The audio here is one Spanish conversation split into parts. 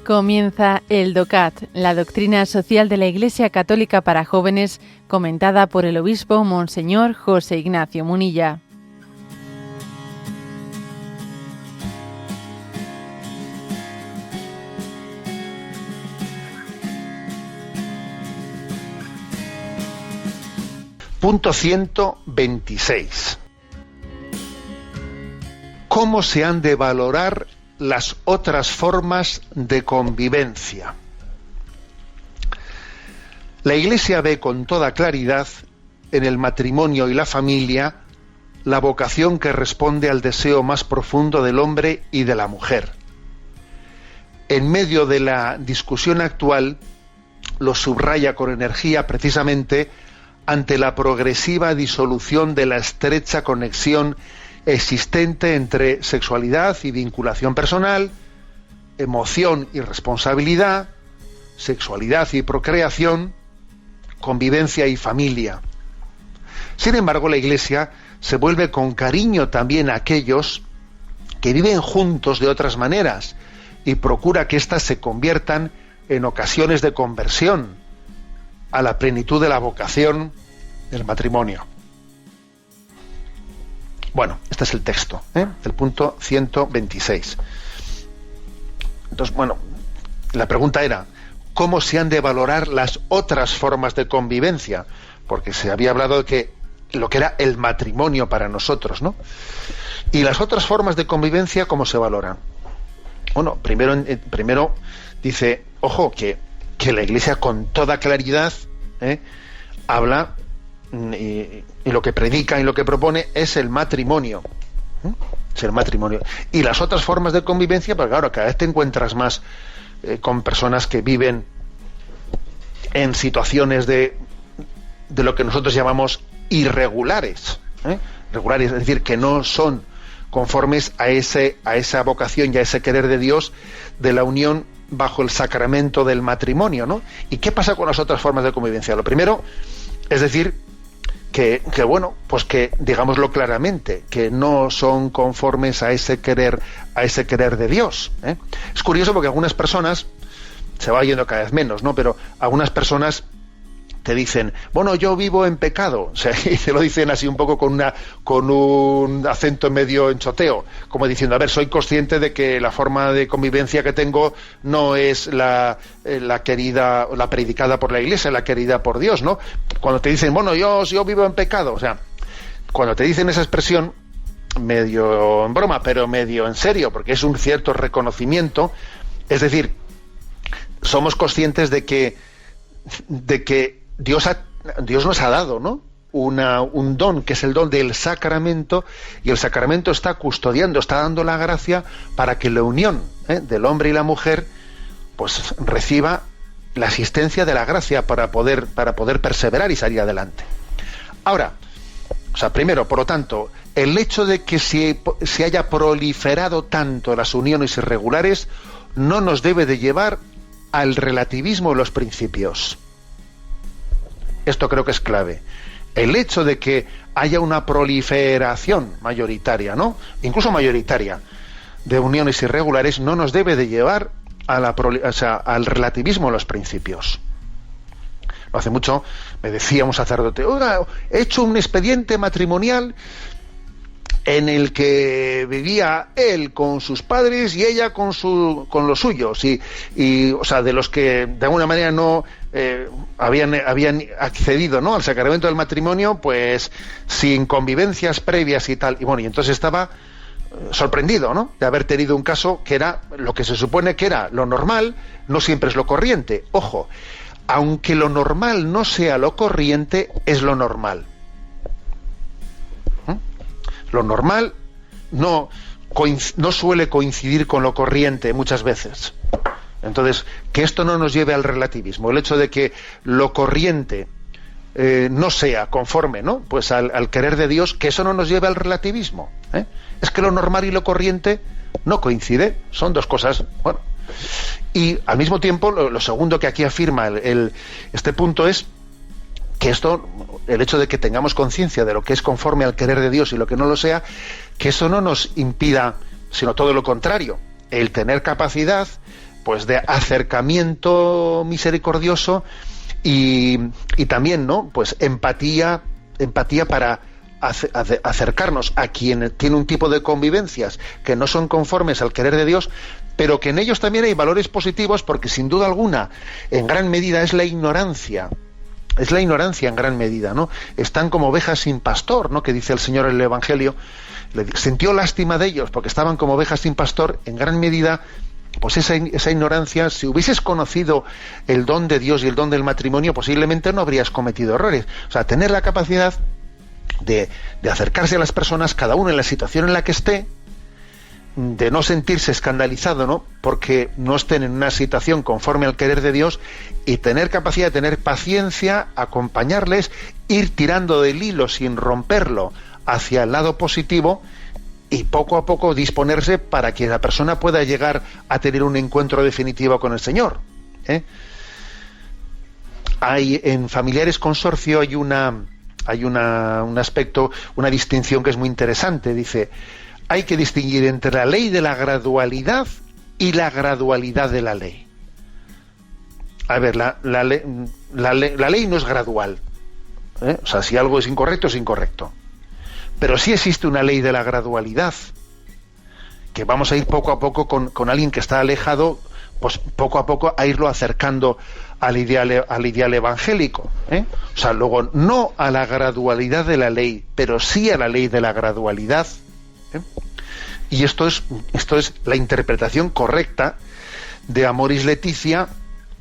Comienza el DOCAT, la doctrina social de la Iglesia Católica para jóvenes, comentada por el obispo Monseñor José Ignacio Munilla. Punto 126. ¿Cómo se han de valorar las otras formas de convivencia? La Iglesia ve con toda claridad en el matrimonio y la familia la vocación que responde al deseo más profundo del hombre y de la mujer. En medio de la discusión actual, lo subraya con energía precisamente ante la progresiva disolución de la estrecha conexión existente entre sexualidad y vinculación personal, emoción y responsabilidad, sexualidad y procreación, convivencia y familia. Sin embargo, la Iglesia se vuelve con cariño también a aquellos que viven juntos de otras maneras y procura que éstas se conviertan en ocasiones de conversión a la plenitud de la vocación del matrimonio. Bueno, este es el texto, del punto 126. Entonces, bueno, la pregunta era, ¿cómo se han de valorar las otras formas de convivencia? Porque se había hablado de que lo que era el matrimonio para nosotros, ¿no? Y las otras formas de convivencia, ¿cómo se valoran? Bueno, primero dice, ojo, que la Iglesia con toda claridad habla y lo que predica y lo que propone es el matrimonio. Es el matrimonio. Y las otras formas de convivencia, pues claro, cada vez te encuentras más con personas que viven en situaciones de lo que nosotros llamamos irregulares. Regulares, es decir, que no son conformes a esa vocación y a ese querer de Dios de la unión bajo el sacramento del matrimonio, ¿no? ¿Y qué pasa con las otras formas de convivencia? Lo primero es decir que bueno, pues que digámoslo claramente, que no son conformes a ese querer de Dios. Es curioso porque algunas personas, se va yendo cada vez menos, ¿no? Pero algunas personas te dicen, bueno, yo vivo en pecado, o sea, y te lo dicen así un poco con un acento medio enchoteo, como diciendo, a ver, soy consciente de que la forma de convivencia que tengo no es la querida, la predicada por la Iglesia, la querida por Dios, ¿no? Cuando te dicen, bueno, yo vivo en pecado, o sea, cuando te dicen esa expresión, medio en broma, pero medio en serio, porque es un cierto reconocimiento, es decir, somos conscientes de que Dios nos ha dado, ¿no?, un don, que es el don del sacramento, y el sacramento está custodiando, está dando la gracia para que la unión del hombre y la mujer pues reciba la asistencia de la gracia para poder perseverar y salir adelante. Ahora, o sea, primero, por lo tanto, el hecho de que se haya proliferado tanto las uniones irregulares no nos debe de llevar al relativismo de los principios. Esto creo que es clave. El hecho de que haya una proliferación mayoritaria, ¿no?, incluso mayoritaria, de uniones irregulares no nos debe de llevar al relativismo de los principios. No hace mucho me decía un sacerdote, oiga, he hecho un expediente matrimonial en el que vivía él con sus padres y ella con los suyos, y o sea, de los que de alguna manera no habían accedido, ¿no?, al sacramento del matrimonio, pues sin convivencias previas y tal, y bueno, y entonces estaba sorprendido, ¿no?, de haber tenido un caso que era lo que se supone que era lo normal, no siempre es lo corriente. Ojo, aunque lo normal no sea lo corriente, es lo normal. Lo normal no suele coincidir con lo corriente muchas veces. Entonces, que esto no nos lleve al relativismo, el hecho de que lo corriente no sea conforme, ¿no?, pues al querer de Dios, que eso no nos lleve al relativismo. Es que lo normal y lo corriente no coincide, son dos cosas, bueno. Y al mismo tiempo, lo segundo que aquí afirma este punto es que el hecho de que tengamos conciencia de lo que es conforme al querer de Dios y lo que no lo sea, que eso no nos impida, sino todo lo contrario, el tener capacidad pues de acercamiento misericordioso y también, ¿no?, pues empatía para acercarnos a quien tiene un tipo de convivencias que no son conformes al querer de Dios, pero que en ellos también hay valores positivos, porque sin duda alguna, en gran medida es la ignorancia en gran medida, ¿no? Están como ovejas sin pastor, ¿no?, que dice el Señor en el Evangelio. Sintió lástima de ellos porque estaban como ovejas sin pastor. En gran medida, pues esa ignorancia, si hubieses conocido el don de Dios y el don del matrimonio, posiblemente no habrías cometido errores. O sea, tener la capacidad de acercarse a las personas, cada uno en la situación en la que esté, de no sentirse escandalizado, ¿no?, porque no estén en una situación conforme al querer de Dios, y tener capacidad de tener paciencia, acompañarles, ir tirando del hilo sin romperlo hacia el lado positivo, y poco a poco disponerse para que la persona pueda llegar a tener un encuentro definitivo con el Señor. Hay en Familiares Consorcio hay un aspecto, una distinción que es muy interesante. Dice: hay que distinguir entre la ley de la gradualidad y la gradualidad de la ley. A ver, la ley no es gradual, O sea, si algo es incorrecto. Pero sí existe una ley de la gradualidad, que vamos a ir poco a poco con alguien que está alejado, pues poco a poco a irlo acercando al ideal evangélico, O sea, luego no a la gradualidad de la ley, pero sí a la ley de la gradualidad, Y esto es la interpretación correcta de Amoris Laetitia,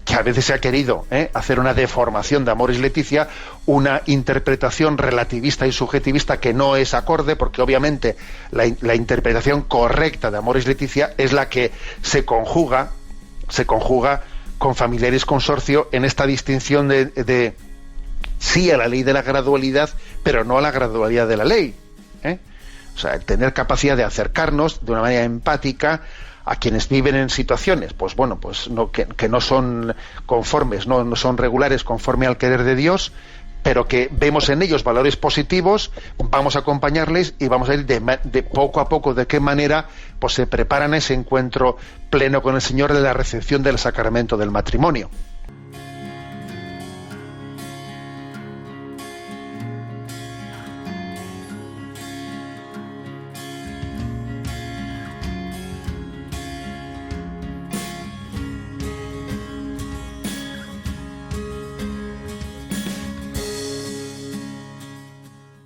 que a veces se ha querido hacer una deformación de Amoris Laetitia, una interpretación relativista y subjetivista que no es acorde, porque obviamente la interpretación correcta de Amoris Laetitia es la que se conjuga con Familiares Consorcio en esta distinción de sí a la ley de la gradualidad, pero no a la gradualidad de la ley, O sea, tener capacidad de acercarnos de una manera empática a quienes viven en situaciones, pues bueno, pues no, que no son conformes, no son regulares conforme al querer de Dios, pero que vemos en ellos valores positivos, vamos a acompañarles y vamos a ir de poco a poco de qué manera pues se preparan a ese encuentro pleno con el Señor de la recepción del sacramento del matrimonio.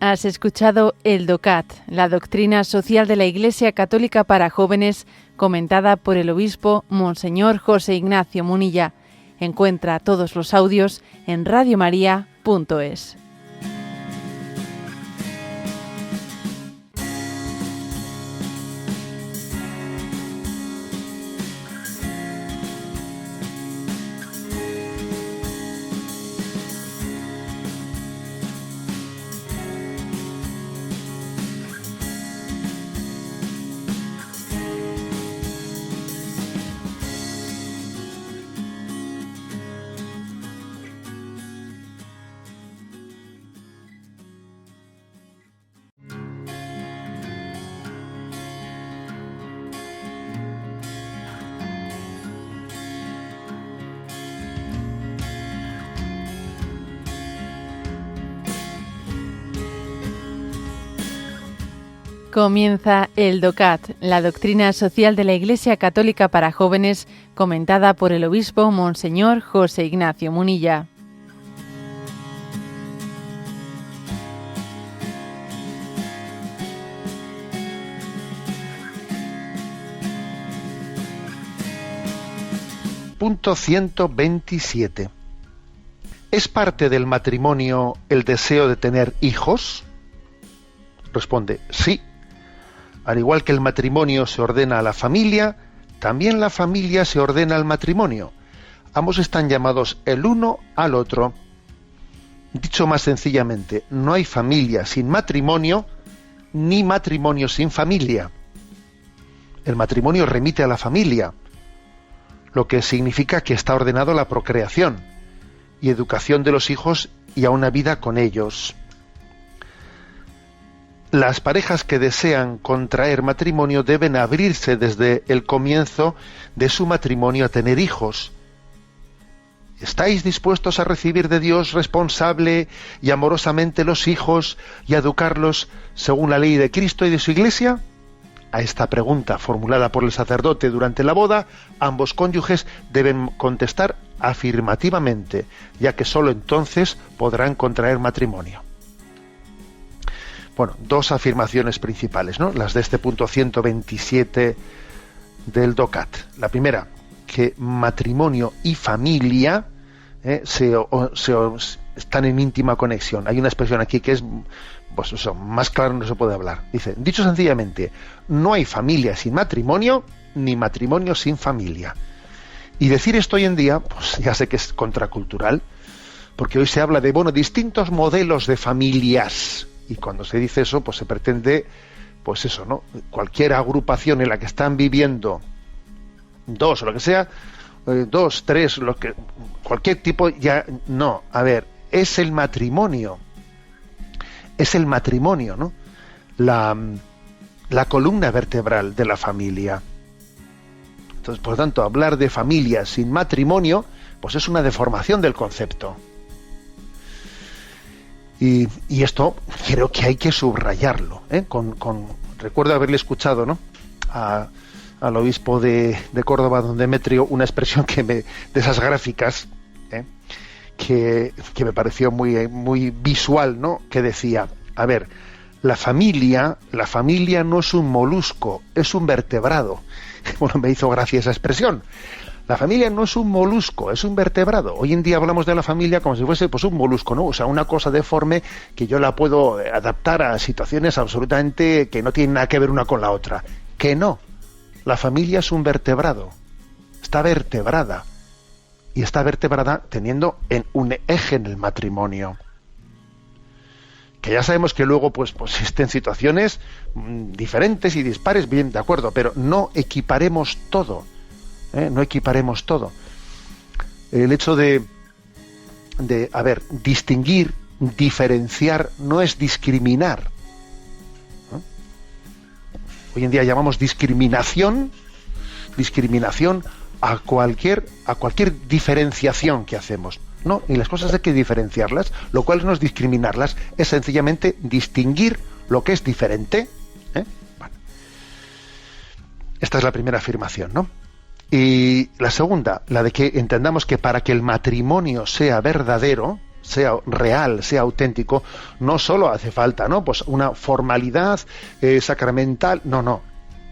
Has escuchado el DOCAT, la doctrina social de la Iglesia Católica para jóvenes, comentada por el obispo Monseñor José Ignacio Munilla. Encuentra todos los audios en radiomaria.es. Comienza el DOCAT, la doctrina social de la Iglesia Católica para jóvenes, comentada por el obispo Monseñor José Ignacio Munilla. Punto 127. ¿Es parte del matrimonio el deseo de tener hijos? Responde, sí. Al igual que el matrimonio se ordena a la familia, también la familia se ordena al matrimonio. Ambos están llamados el uno al otro. Dicho más sencillamente, no hay familia sin matrimonio, ni matrimonio sin familia. El matrimonio remite a la familia, lo que significa que está ordenado a la procreación y educación de los hijos y a una vida con ellos. las parejas que desean contraer matrimonio deben abrirse desde el comienzo de su matrimonio a tener hijos. ¿Estáis dispuestos a recibir de Dios responsable y amorosamente los hijos y a educarlos según la ley de Cristo y de su Iglesia? A esta pregunta formulada por el sacerdote durante la boda, ambos cónyuges deben contestar afirmativamente, ya que sólo entonces podrán contraer matrimonio. Bueno, dos afirmaciones principales, ¿no? Las de este punto 127 del DOCAT. La primera, que matrimonio y familia están en íntima conexión. Hay una expresión aquí que es, pues eso, más claro no se puede hablar. Dice, dicho sencillamente, no hay familia sin matrimonio, ni matrimonio sin familia. Y decir esto hoy en día, pues ya sé que es contracultural, porque hoy se habla de, distintos modelos de familias. Y cuando se dice eso, pues se pretende, pues eso, ¿no? Cualquier agrupación en la que están viviendo dos o lo que sea, dos, tres, cualquier tipo, ya no. A ver, es el matrimonio, ¿no? La columna vertebral de la familia. Entonces, por lo tanto, hablar de familia sin matrimonio, pues es una deformación del concepto. Y esto creo que hay que subrayarlo, ¿eh? Recuerdo haberle escuchado, ¿no?, al obispo de Córdoba, don Demetrio, una expresión de esas gráficas, que me pareció muy, muy visual, ¿no?, que decía, a ver, la familia no es un molusco, es un vertebrado. Bueno, me hizo gracia esa expresión. La familia no es un molusco, es un vertebrado. Hoy en día hablamos de la familia como si fuese, pues, un molusco, ¿no? O sea, una cosa deforme que yo la puedo adaptar a situaciones absolutamente que no tienen nada que ver una con la otra. Que no. La familia es un vertebrado. Está vertebrada. Y está vertebrada teniendo un eje en el matrimonio. Que ya sabemos que luego pues existen situaciones diferentes y dispares, bien, de acuerdo, pero no equiparemos todo. No equiparemos todo. El hecho de distinguir, diferenciar, no es discriminar. ¿No? Hoy en día llamamos discriminación a cualquier diferenciación que hacemos. No, y las cosas hay que diferenciarlas, lo cual no es discriminarlas, es sencillamente distinguir lo que es diferente. Bueno. Esta es la primera afirmación, ¿no? Y la segunda, la de que entendamos que para que el matrimonio sea verdadero, sea real, sea auténtico, no solo hace falta, ¿no?, pues una formalidad sacramental, no.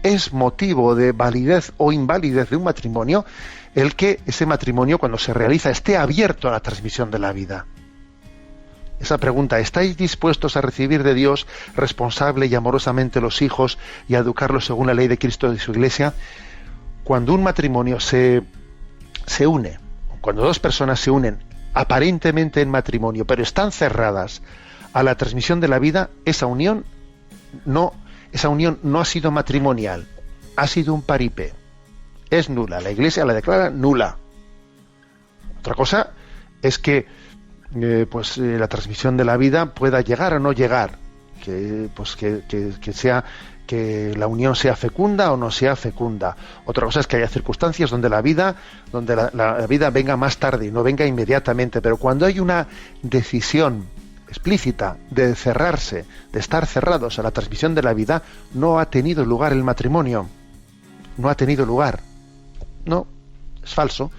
Es motivo de validez o invalidez de un matrimonio el que ese matrimonio, cuando se realiza, esté abierto a la transmisión de la vida. Esa pregunta, ¿estáis dispuestos a recibir de Dios responsable y amorosamente los hijos y a educarlos según la ley de Cristo y su Iglesia? Cuando un matrimonio se une, cuando dos personas se unen aparentemente en matrimonio, pero están cerradas a la transmisión de la vida, esa unión no ha sido matrimonial, ha sido un paripé. Es nula, la Iglesia la declara nula. Otra cosa es que la transmisión de la vida pueda llegar o no llegar, que la unión sea fecunda o no sea fecunda. Otra cosa es que haya circunstancias donde la vida venga más tarde y no venga inmediatamente, pero cuando hay una decisión explícita de cerrarse, de estar cerrados a la transmisión de la vida, no ha tenido lugar el matrimonio. No ha tenido lugar. No, es falso.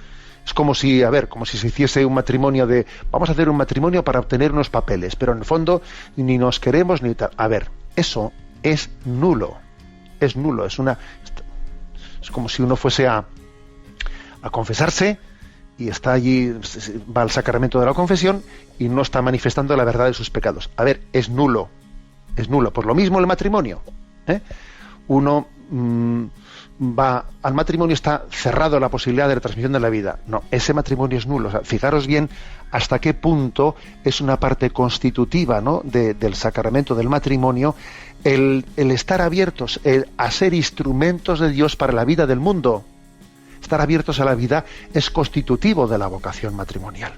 Es como si se hiciese un matrimonio vamos a hacer un matrimonio para obtener unos papeles, pero en el fondo ni nos queremos ni tal. A ver, eso es nulo. Es nulo, es como si uno fuese a confesarse y está allí, va al sacramento de la confesión y no está manifestando la verdad de sus pecados. A ver, es nulo. Es nulo. Pues lo mismo el matrimonio. Uno va al matrimonio, está cerrado a la posibilidad de la transmisión de la vida. No, ese matrimonio es nulo. O sea, fijaros bien hasta qué punto es una parte constitutiva, ¿no?, del sacramento del matrimonio el estar abiertos a ser instrumentos de Dios para la vida del mundo. Estar abiertos a la vida es constitutivo de la vocación matrimonial.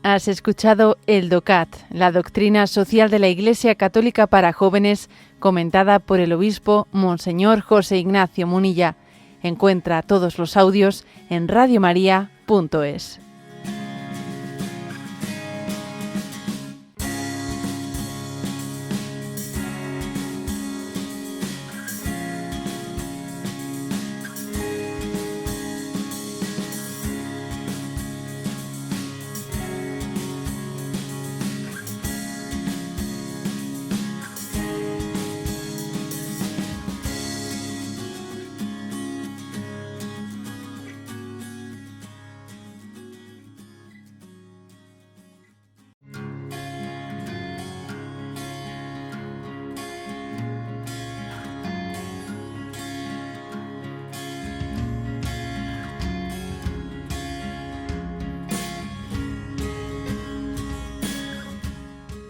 Has escuchado el DOCAT, la doctrina social de la Iglesia Católica para jóvenes, comentada por el obispo Monseñor José Ignacio Munilla. Encuentra todos los audios en radiomaria.es.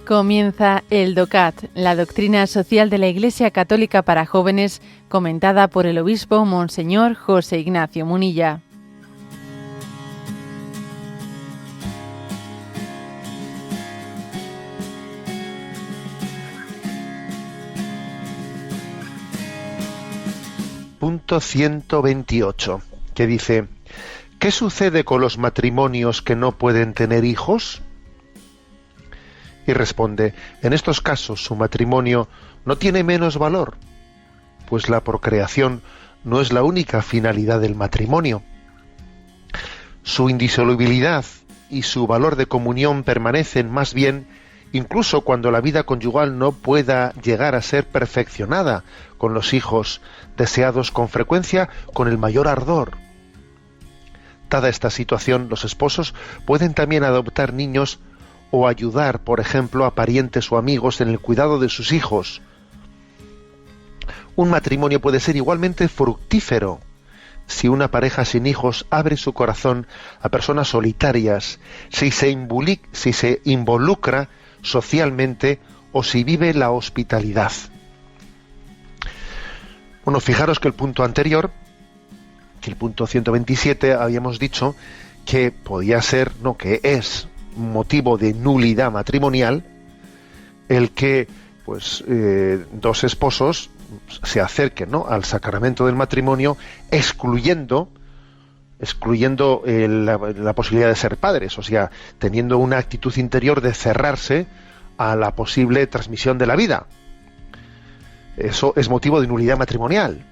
Comienza el DOCAT, la doctrina social de la Iglesia Católica para jóvenes, comentada por el obispo Monseñor José Ignacio Munilla. Punto 128, que dice: ¿qué sucede con los matrimonios que no pueden tener hijos? Y responde: en estos casos su matrimonio no tiene menos valor, pues la procreación no es la única finalidad del matrimonio. Su indisolubilidad y su valor de comunión permanecen más bien incluso cuando la vida conyugal no pueda llegar a ser perfeccionada con los hijos deseados con frecuencia con el mayor ardor. Dada esta situación, los esposos pueden también adoptar niños o ayudar, por ejemplo, a parientes o amigos en el cuidado de sus hijos. Un matrimonio puede ser igualmente fructífero si una pareja sin hijos abre su corazón a personas solitarias, si se involucra socialmente o si vive la hospitalidad. Bueno, fijaros que el punto anterior, que el punto 127, habíamos dicho que podía ser, no, que es motivo de nulidad matrimonial el que pues dos esposos se acerquen, ¿no?, al sacramento del matrimonio excluyendo la posibilidad de ser padres, o sea, teniendo una actitud interior de cerrarse a la posible transmisión de la vida. Eso es motivo de nulidad matrimonial,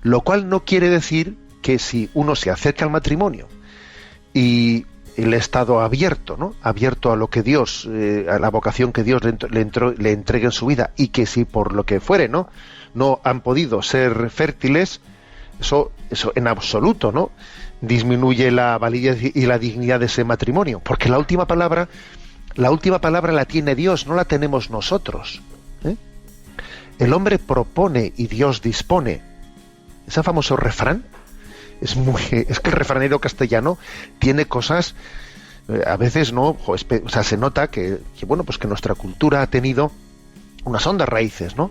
lo cual no quiere decir que si uno se acerca al matrimonio y el estado abierto, ¿no?, abierto a lo que Dios, a la vocación que Dios le entregue en su vida, y que si por lo que fuere, no han podido ser fértiles, eso en absoluto, ¿no?, disminuye la validez y la dignidad de ese matrimonio, porque la última palabra la tiene Dios, no la tenemos nosotros, ¿eh? El hombre propone y Dios dispone. Ese famoso refrán es que el refranero castellano tiene cosas a veces, ¿no? O sea, se nota que bueno, pues que nuestra cultura ha tenido unas hondas raíces, ¿no?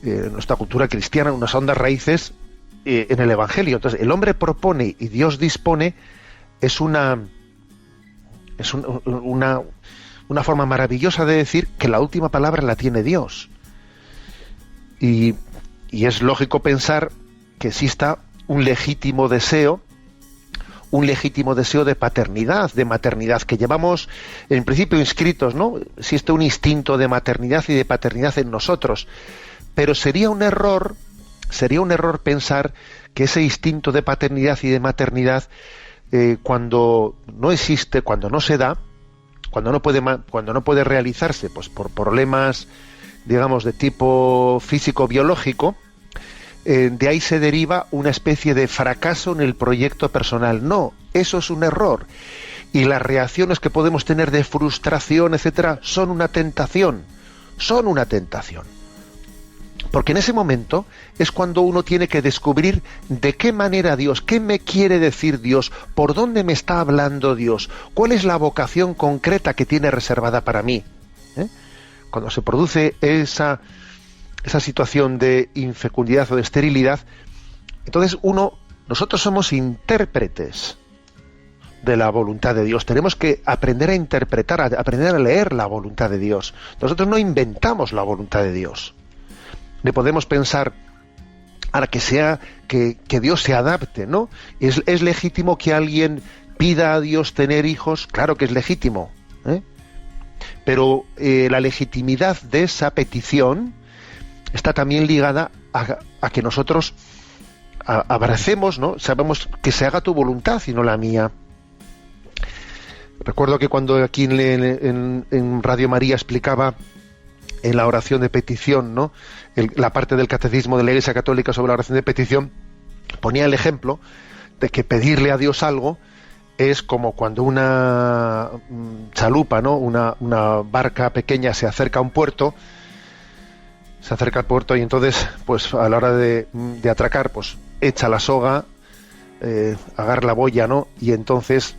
Nuestra cultura cristiana, unas hondas raíces en el Evangelio. Entonces, el hombre propone y Dios dispone es una forma maravillosa de decir que la última palabra la tiene Dios. Y es lógico pensar que exista un legítimo deseo de paternidad, de maternidad, que llevamos en principio inscritos, ¿no? Existe un instinto de maternidad y de paternidad en nosotros, pero sería un error pensar que ese instinto de paternidad y de maternidad, cuando no existe, cuando no se da, cuando no puede realizarse, pues por problemas, digamos, de tipo físico-biológico, de ahí se deriva una especie de fracaso en el proyecto personal. No, eso es un error. Y las reacciones que podemos tener de frustración, etcétera, son una tentación. Porque en ese momento es cuando uno tiene que descubrir de qué manera Dios, qué me quiere decir Dios, por dónde me está hablando Dios, cuál es la vocación concreta que tiene reservada para mí. Cuando se produce esa situación de infecundidad o de esterilidad, entonces nosotros somos intérpretes, de la voluntad de Dios. Tenemos que aprender a interpretar, aprender a leer la voluntad de Dios. Nosotros no inventamos la voluntad de Dios. Ni podemos pensar para que Dios se adapte, ¿no? ¿Es legítimo que alguien pida a Dios tener hijos? Claro que es legítimo, ¿eh? Pero la legitimidad de esa petición está también ligada a que nosotros abracemos, ¿no? Sabemos que se haga tu voluntad y no la mía. Recuerdo que cuando aquí en Radio María explicaba en la oración de petición, ¿no? La parte del catecismo de la Iglesia Católica sobre la oración de petición, ponía el ejemplo de que pedirle a Dios algo es como cuando una chalupa, ¿no? Una barca pequeña se acerca a un puerto, y entonces, pues a la hora de atracar, pues echa la soga, agarra la boya, ¿no? Y entonces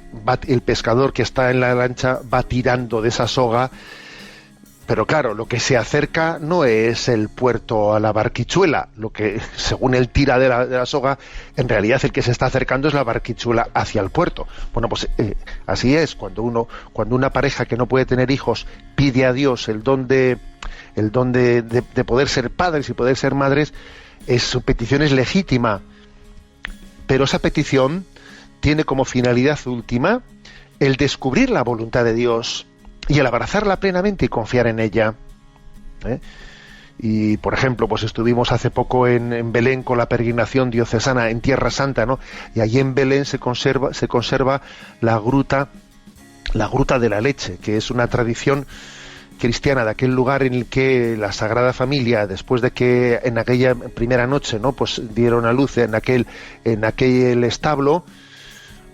el pescador que está en la lancha va tirando de esa soga. Pero claro, lo que se acerca no es el puerto a la barquichuela, lo que, según él tira de la soga, en realidad el que se está acercando es la barquichuela hacia el puerto. Bueno, pues así es, cuando una pareja que no puede tener hijos pide a Dios el don de poder ser padres y poder ser madres, su petición es legítima, pero esa petición tiene como finalidad última el descubrir la voluntad de Dios y el abrazarla plenamente y confiar en ella, ¿eh? Y por ejemplo, pues estuvimos hace poco en Belén con la peregrinación diocesana en Tierra Santa, ¿no? Y allí en Belén se conserva la gruta de la leche, que es una tradición cristiana de aquel lugar en el que la Sagrada Familia, después de que en aquella primera noche, ¿no? Pues dieron a luz en aquel establo,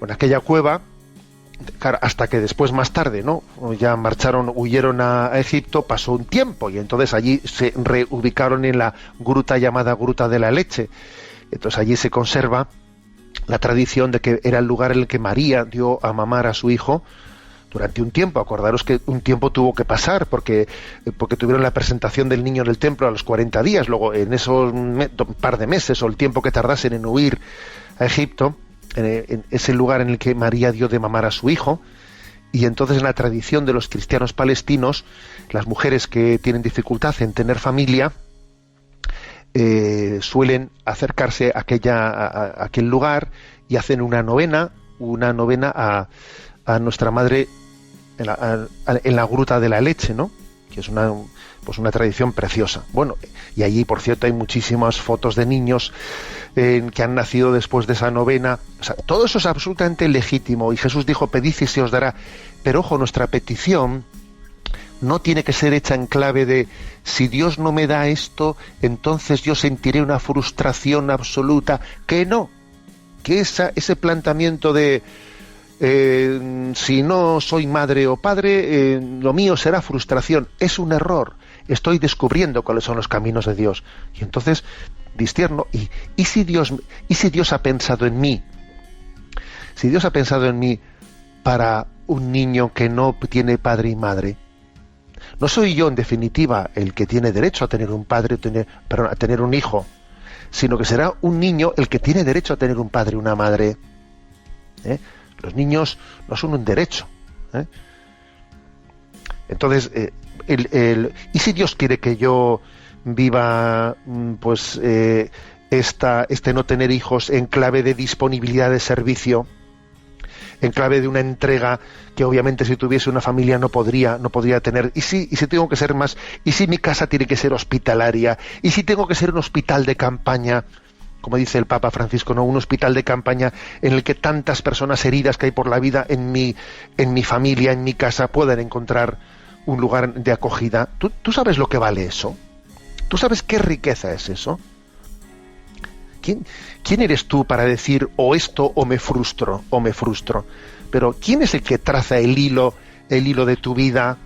o en aquella cueva, hasta que después, más tarde, ¿no? Ya huyeron a Egipto, pasó un tiempo y entonces allí se reubicaron en la gruta llamada Gruta de la Leche. Entonces allí se conserva la tradición de que era el lugar en el que María dio a mamar a su hijo durante un tiempo. Acordaros que un tiempo tuvo que pasar porque tuvieron la presentación del niño en el templo a los 40 días, luego en esos par de meses o el tiempo que tardasen en huir a Egipto, es el lugar en el que María dio de mamar a su hijo. Y entonces en la tradición de los cristianos palestinos, las mujeres que tienen dificultad en tener familia suelen acercarse a aquel lugar y hacen una novena a nuestra madre en la Gruta de la Leche, ¿no? Que es una tradición preciosa. Bueno, y allí, por cierto, hay muchísimas fotos de niños que han nacido después de esa novena. O sea, todo eso es absolutamente legítimo, y Jesús dijo: pedid y se os dará. Pero ojo, nuestra petición no tiene que ser hecha en clave de si Dios no me da esto, entonces yo sentiré una frustración absoluta. Que no, que ese planteamiento de si no soy madre o padre, lo mío será frustración, es un error. Estoy descubriendo cuáles son los caminos de Dios. Y entonces discierno, ¿y si Dios ha pensado en mí? Si Dios ha pensado en mí para un niño que no tiene padre y madre, no soy yo, en definitiva, el que tiene derecho a tener un padre, a tener un hijo, sino que será un niño el que tiene derecho a tener un padre y una madre. Los niños no son un derecho. Entonces, ¿y si Dios quiere que yo viva, pues, este no tener hijos en clave de disponibilidad de servicio, en clave de una entrega que obviamente si tuviese una familia no podría tener? ¿Y si tengo que ser más? ¿Y si mi casa tiene que ser hospitalaria? ¿Y si tengo que ser un hospital de campaña? Como dice el Papa Francisco, ¿no? Un hospital de campaña en el que tantas personas heridas que hay por la vida en mi familia, en mi casa, puedan encontrar un lugar de acogida. ¿Tú sabes lo que vale eso? ¿Tú sabes qué riqueza es eso? ¿Quién eres tú para decir o esto o me frustro? Pero ¿quién es el que traza el hilo de tu vida?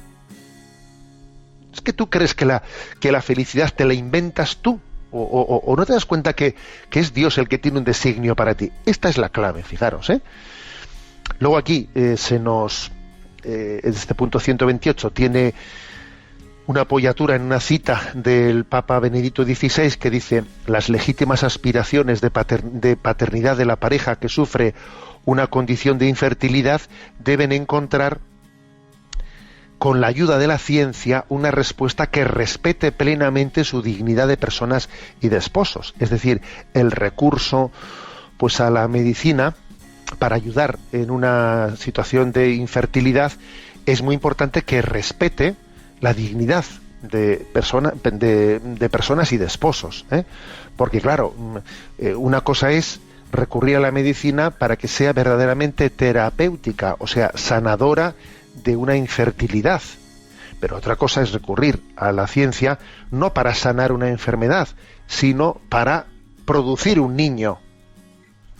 ¿Es que tú crees que la felicidad te la inventas tú? ¿O no te das cuenta que es Dios el que tiene un designio para ti? Esta es la clave, fijaros, ¿eh? Luego aquí este punto 128 tiene una apoyatura en una cita del Papa Benedicto XVI que dice: las legítimas aspiraciones de paternidad de la pareja que sufre una condición de infertilidad, deben encontrar, con la ayuda de la ciencia, una respuesta que respete plenamente su dignidad de personas y de esposos. Es decir, el recurso pues a la medicina para ayudar en una situación de infertilidad es muy importante que respete la dignidad de personas y de esposos, ¿eh? Porque claro, una cosa es recurrir a la medicina para que sea verdaderamente terapéutica, o sea, sanadora de una infertilidad. Pero otra cosa es recurrir a la ciencia no para sanar una enfermedad, sino para producir un niño.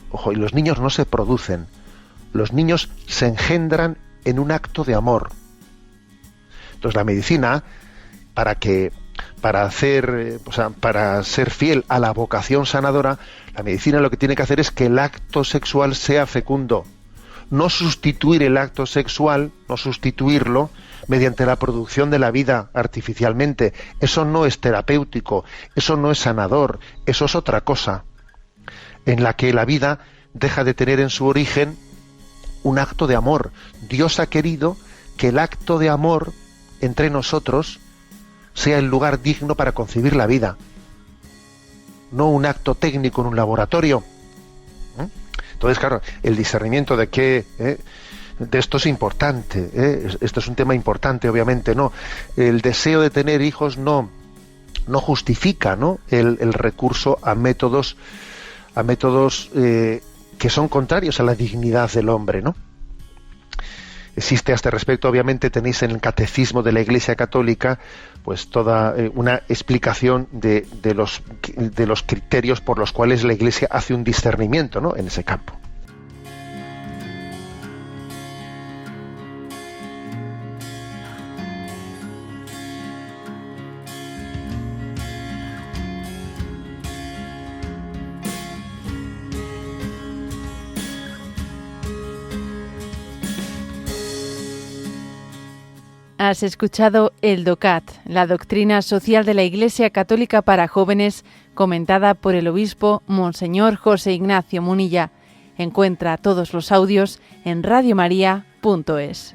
Ojo, y los niños no se producen, los niños se engendran en un acto de amor. Entonces la medicina, para ser fiel a la vocación sanadora, la medicina lo que tiene que hacer es que el acto sexual sea fecundo, no sustituir el acto sexual, no sustituirlo mediante la producción de la vida artificialmente. Eso no es terapéutico, eso no es sanador, eso es otra cosa, en la que la vida deja de tener en su origen un acto de amor. Dios ha querido que el acto de amor entre nosotros sea el lugar digno para concebir la vida, no un acto técnico en un laboratorio. Entonces, claro, el discernimiento de esto es importante, esto es un tema importante, obviamente, ¿no? El deseo de tener hijos no justifica, ¿no?, el recurso a métodos que son contrarios a la dignidad del hombre, ¿no? Existe a este respecto, obviamente tenéis en el Catecismo de la Iglesia Católica pues toda una explicación de los criterios por los cuales la Iglesia hace un discernimiento, ¿no?, en ese campo. Has escuchado el DOCAT, la doctrina social de la Iglesia Católica para jóvenes, comentada por el obispo Monseñor José Ignacio Munilla. Encuentra todos los audios en radiomaria.es.